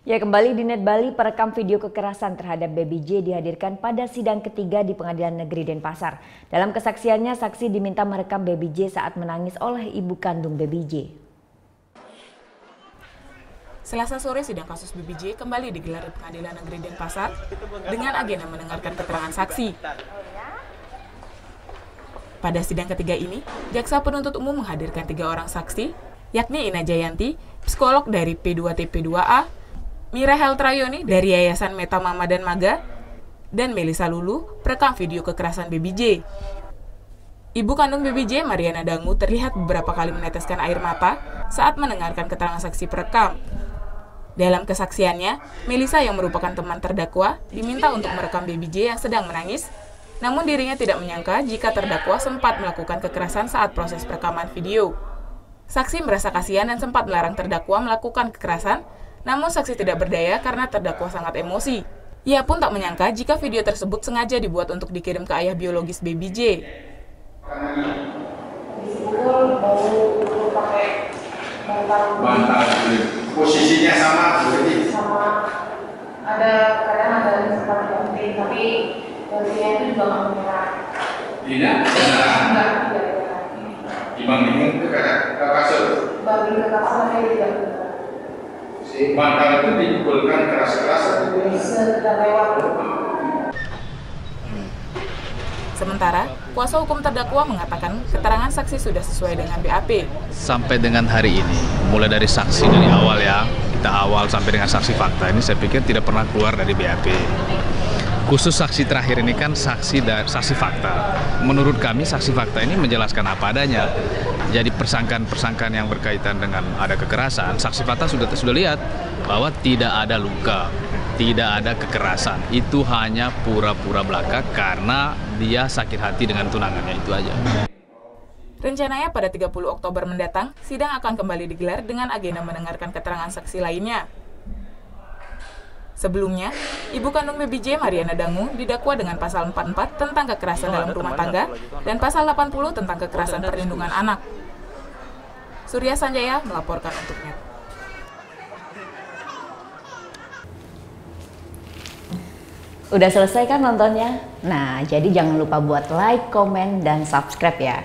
Ya, kembali di Net Bali, perekam video kekerasan terhadap Baby J dihadirkan pada sidang ketiga di Pengadilan Negeri Denpasar. Dalam kesaksiannya, saksi diminta merekam Baby J saat menangis oleh ibu kandung Baby J. Selasa sore, sidang kasus Baby J kembali digelar di Pengadilan Negeri Denpasar dengan agenda mendengarkan keterangan saksi. Pada sidang ketiga ini, jaksa penuntut umum menghadirkan 3 orang saksi, yakni Ina Jayanti, psikolog dari P2TP2A, Mira Heltrayoni dari Yayasan Meta Mama dan Maga, dan Melisa Lulu, perekam video kekerasan Baby J. Ibu kandung Baby J, Mariana Dangu, terlihat beberapa kali meneteskan air mata saat mendengarkan keterangan saksi perekam. Dalam kesaksiannya, Melisa yang merupakan teman terdakwa diminta untuk merekam Baby J yang sedang menangis, namun dirinya tidak menyangka jika terdakwa sempat melakukan kekerasan saat proses perekaman video. Saksi merasa kasihan dan sempat melarang terdakwa melakukan kekerasan, namun saksi tidak berdaya karena terdakwa sangat emosi. Ia pun tak menyangka jika video tersebut sengaja dibuat untuk dikirim ke ayah biologis Baby J. Bantal, posisinya sama berarti? Sama, kadang ada sempat ganti, tapi gantinya itu juga nggak merah. Tidak? Enggak. Dibandingin ke kasur? Bagi ke kasur saya tidak benar. Si bantal itu dipukulkan keras-keras? Sekedar lewat. Sementara, kuasa hukum terdakwa mengatakan keterangan saksi sudah sesuai dengan BAP. Sampai dengan hari ini, mulai dari saksi dari awal ya, kita awal sampai dengan saksi fakta ini saya pikir tidak pernah keluar dari BAP. Khusus saksi terakhir ini kan saksi fakta. Menurut kami saksi fakta ini menjelaskan apa adanya. Jadi persangkaan yang berkaitan dengan ada kekerasan, saksi fakta sudah lihat bahwa tidak ada luka, tidak ada kekerasan. Itu hanya pura-pura belaka karena dia sakit hati dengan tunangannya, itu aja. Rencananya pada 30 Oktober mendatang, sidang akan kembali digelar dengan agenda mendengarkan keterangan saksi lainnya. Sebelumnya, ibu kandung Baby J, Mariana Dangu, didakwa dengan pasal 44 tentang kekerasan dalam rumah tangga dan pasal 80 tentang kekerasan perlindungan anak. Surya Sanjaya melaporkan untuk Net. Udah selesai kan nontonnya? Nah, jadi jangan lupa buat like, komen, dan subscribe ya.